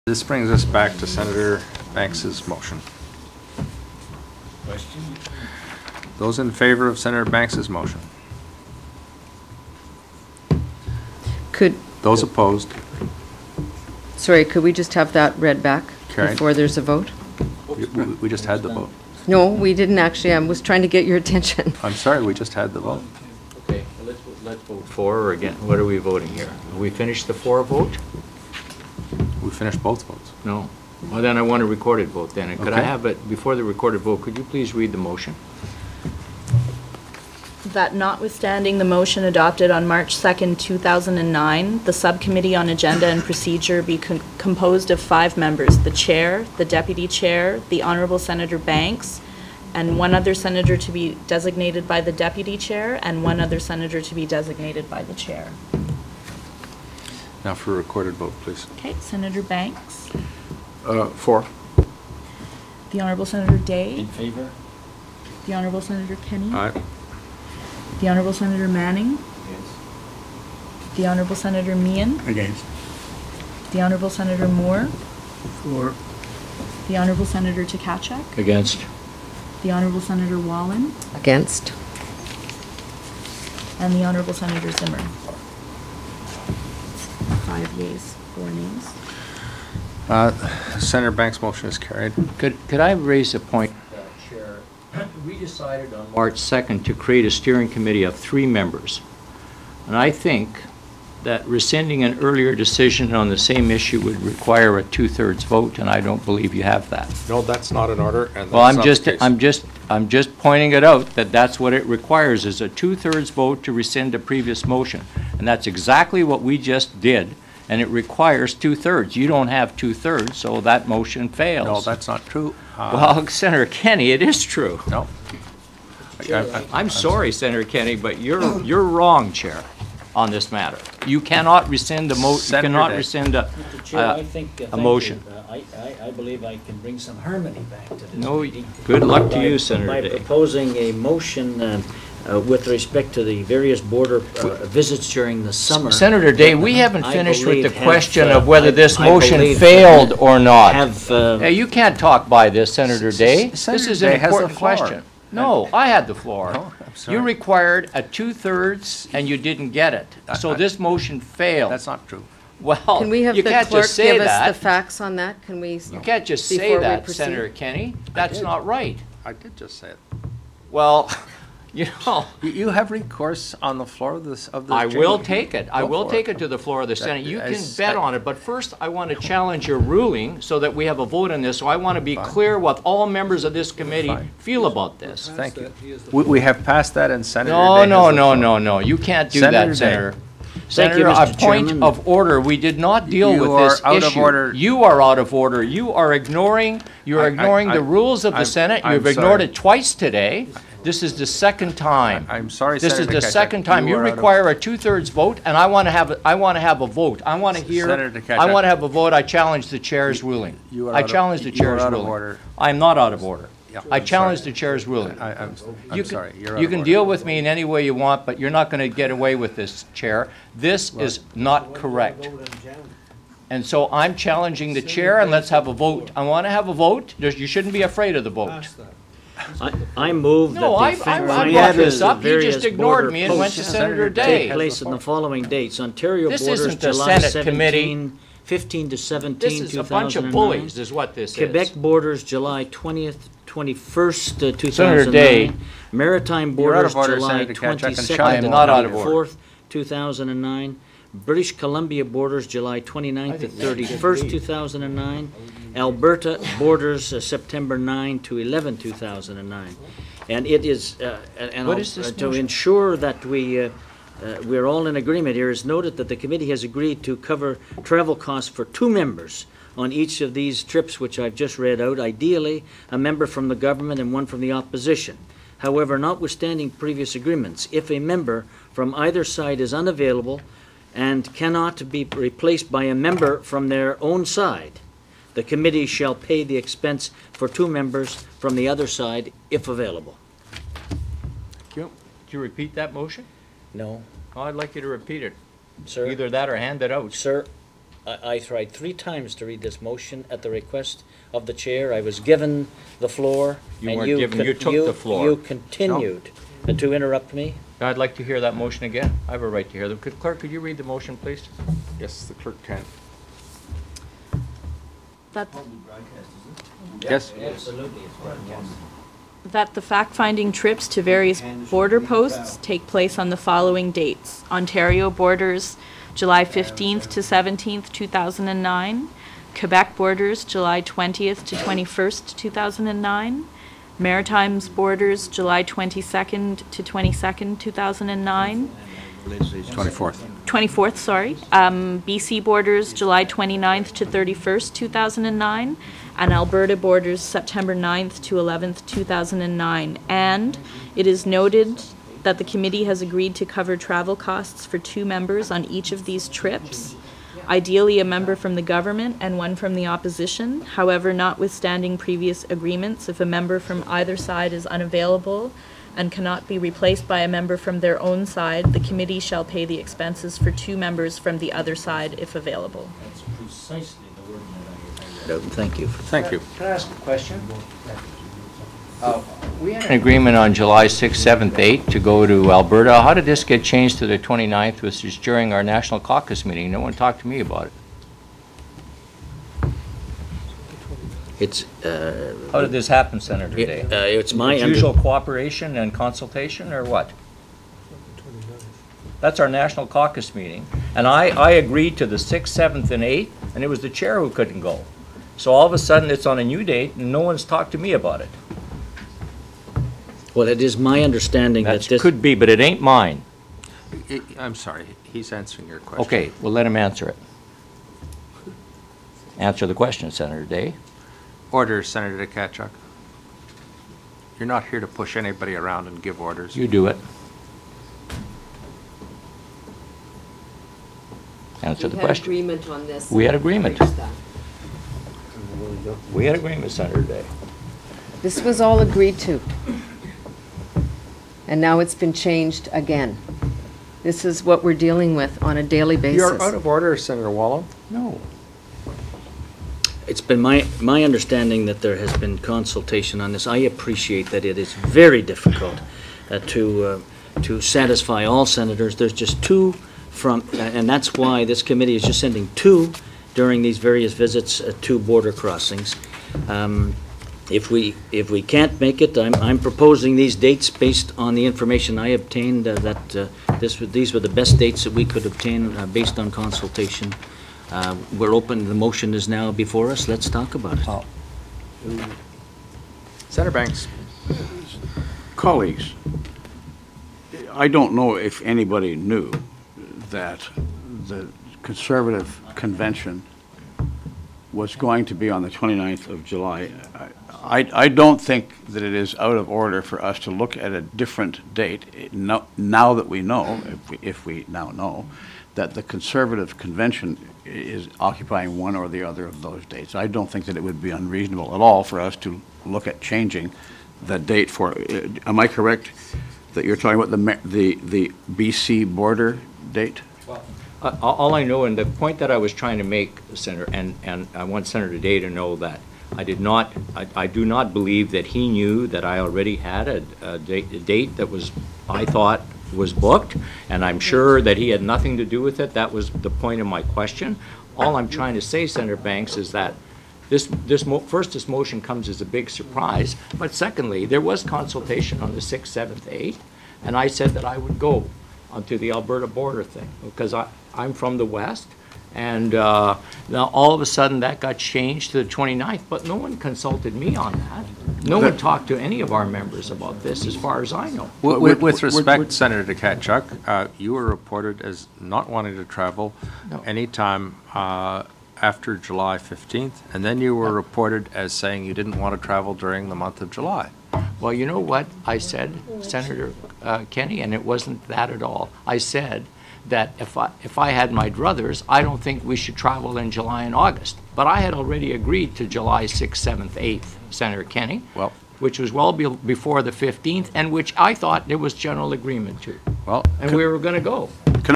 This brings us back to Senator Banks's motion. Question? Those in favor of Senator Banks's motion? Those opposed? Sorry, could we just have that read back Carried. before there's a vote? We just had the vote. No, we didn't actually. I was trying to get your attention. I'm sorry, we just had the vote. Okay, let's vote for or against. What are we voting here? Have we finished the for vote? We finished both votes. No. Well, then I want a recorded vote then. And could I Okay. have it, before the recorded vote, could you please read the motion? That notwithstanding the motion adopted on March 2nd, 2009, the Subcommittee on Agenda and Procedure be composed of 5 members, the Chair, the Deputy Chair, the Honourable Senator Banks, and one other senator to be designated by the Deputy Chair, and one other senator to be designated by the Chair. Now for a recorded vote, please. Okay, Senator Banks, For. the Honourable Senator Day, In favor? the Honourable Senator Kenny, Aye. the Honourable Senator Manning, Yes. the Honourable Senator Meehan, Against. the Honourable Senator Moore, For. the Honourable Senator Tkachuk, Against? the Honourable Senator Wallen, Against? and the Honourable Senator Zimmer. 5 yeas, 4 nays. Senator Banks' motion is carried. Could I raise a point? Chair, we decided on March 2nd to create a steering committee of 3 members. And I think that rescinding an earlier decision on the same issue would require a 2/3 vote, and I don't believe you have that. No, that's not in order, and Well, that's not the case. I'm just pointing it out that that's what it requires, is a 2/3 vote to rescind a previous motion. And that's exactly what we just did, and it requires 2/3. You don't have 2/3, so that motion fails. No, that's not true. Well, Senator Kenny, it is true. No. I'm sorry, Senator Kenny, but you're wrong, Chair, on this matter. You cannot rescind the you Senator cannot Day. rescind Mr. Chair, I think, a motion. I believe I can bring some harmony back to this No, meeting. good luck to by- you, Senator By Day. proposing a motion with respect to the various border visits during the summer. Senator Day, we haven't I finished with the believe question have, of whether this I motion believe failed or not. Have, Hey, you can't talk by this, Senator Day. This Senator is an Day has the important floor. question. No, I had the floor. No, I'm sorry. You required a 2/3 and you didn't get it. So this motion failed. That's not true. Well, Can we have you the can't clerk just say give us the that. facts on that? Can we? You can't just say before we that, proceed? Senator Kenny. That's not right. I did just say it. Well, you know, You have recourse on the floor of this, of the I chamber. will take it. I Go will for take it to the floor of the Senate. You can as- bet on it. But first, I want to challenge your ruling so that we have a vote on this. So I want to be clear what all members of this committee Fine. feel about this. Thank you. We have passed that, and Senator Day No, has no, the no, floor. no, no. You can't do Senator that, Day. Senator. Thank you, Senator, a Mr. point Chairman. of order. We did not deal You with are this out of issue. order. You are out of order. You are ignoring the rules of the Senate. I'm You've ignored sorry. it twice today. This is the second time. I'm sorry, This is Senator the Tkachuk. second time. You are out of- require a 2/3 vote, and I want to have a vote. I want to hear. Senator Tkachuk. I want to have a vote. I challenge the chair's ruling. You are I out of- challenge the you are chair's out of ruling. order. I'm not out of order. Yeah, I I'm challenge sorry. the chair's ruling. I'm You sorry. can, You're out you of can order. deal with me in any way you want, but you're not going to get away with this, Chair. This is not correct. And so I'm challenging the chair, and let's have a vote. I want to have a vote. You shouldn't be afraid of the vote. I move that No, the I brought various this up. You various just ignored border me and went to posts Senator take Day. place in the following dates. Ontario This borders isn't the July Senate committee. 15 to 17, This is a bunch of 2009. bullies, is what this is. Quebec borders July 20th, 21st, 2009. Senator Day. Maritime You're out borders of order, July Senator Tkachuk, and 22nd shut I up. am to not out of order. 24th, 2009. British Columbia borders July 29th to 31st, 2009. Alberta borders September 9 to 11, 2009. And it is, What is this to motion? ensure that we're all in agreement here, is noted that the committee has agreed to cover travel costs for 2 members on each of these trips, which I've just read out, ideally a member from the government and one from the opposition. However, notwithstanding previous agreements, if a member from either side is unavailable and cannot be replaced by a member from their own side, the committee shall pay the expense for 2 members from the other side if available. Could you repeat that motion? No, Oh, I'd like you to repeat it. sir. Either that or hand it out. Sir, I tried 3 times to read this motion at the request of the chair. I was given the floor. You and weren't given, you took the floor. You continued to interrupt me. I'd like to hear that motion again. I have a right to hear them. Clerk, could you read the motion, please? Yes, the clerk can. That, Yes. Absolutely, it's broadcast. that the fact-finding trips to various border posts take place on the following dates: Ontario borders, July 15th to 17th, 2009; Quebec borders, July 20th to 21st, 2009; Maritimes borders, July 22nd to 22nd, 2009; 24th. 24th, sorry. BC borders, July 29th to 31st, 2009, and Alberta borders, September 9th to 11th, 2009. And it is noted that the committee has agreed to cover travel costs for 2 members on each of these trips, ideally a member from the government and one from the opposition. However, notwithstanding previous agreements, if a member from either side is unavailable and cannot be replaced by a member from their own side, the committee shall pay the expenses for 2 members from the other side if available. That's precisely the wording that I read out. Thank you. Thank you. Can I ask a question? We had an agreement on July 6th, 7th, 8th to go to Alberta. How did this get changed to the 29th, which is during our National Caucus meeting? No one talked to me about it. It's, How did this happen, Senator Day? it's my Usual cooperation and consultation, or what? That's our National Caucus meeting, and I agreed to the 6th, 7th, and 8th, and it was the chair who couldn't go. So all of a sudden, it's on a new date, and no one's talked to me about it. Well, it is my understanding that That this... could be, but it ain't mine. I'm sorry, he's answering your question. Okay, well, let him answer it. Answer the question, Senator Day. Order, Senator Tkachuk. You're not here to push anybody around and give orders. You do it. Answer the question. We had agreement on this. We had agreement. Fix that. We had agreement, Senator Day. This was all agreed to. And now it's been changed again. This is what we're dealing with on a daily basis. You're out of order, Senator Wallo. No. It's been my understanding that there has been consultation on this. I appreciate that it is very difficult to satisfy all senators. There's just 2 from, and that's why this committee is just sending 2 during these various visits to border crossings. If we can't make it, I'm proposing these dates based on the information I obtained, that these were the best dates that we could obtain based on consultation. We're open, the motion is now before us, let's talk about it. Senator Banks. Colleagues, I don't know if anybody knew that the Conservative Convention was going to be on the 29th of July. I don't think that it is out of order for us to look at a different date, now that we know, if we now know, that the Conservative Convention is occupying one or the other of those dates. I don't think that it would be unreasonable at all for us to look at changing the date for, am I correct that you're talking about the BC border date? All I know, and the point that I was trying to make, Senator, and I want Senator Day to know that I do not believe that he knew that I already had a date that was, I thought, was booked, and I'm sure that he had nothing to do with it. That was the point of my question. All I'm trying to say, Senator Banks, is that this motion comes as a big surprise, but secondly, there was consultation on the 6th, 7th, 8th, and I said that I would go onto the Alberta border thing, because I'm from the West, and now all of a sudden that got changed to the 29th, but no one consulted me on that. No one talked to any of our members about this, as far as I know. With respect, Senator Tkachuk, you were reported as not wanting to travel anytime after July 15th, and then you were reported as saying you didn't want to travel during the month of July. Well, you know what I said, Senator Kenny, and it wasn't that at all. I said that if I had my druthers, I don't think we should travel in July and August. But I had already agreed to July 6th, 7th, 8th, Senator Kenny, which was well before the 15th, and which I thought there was general agreement to. Well, and we were going to go.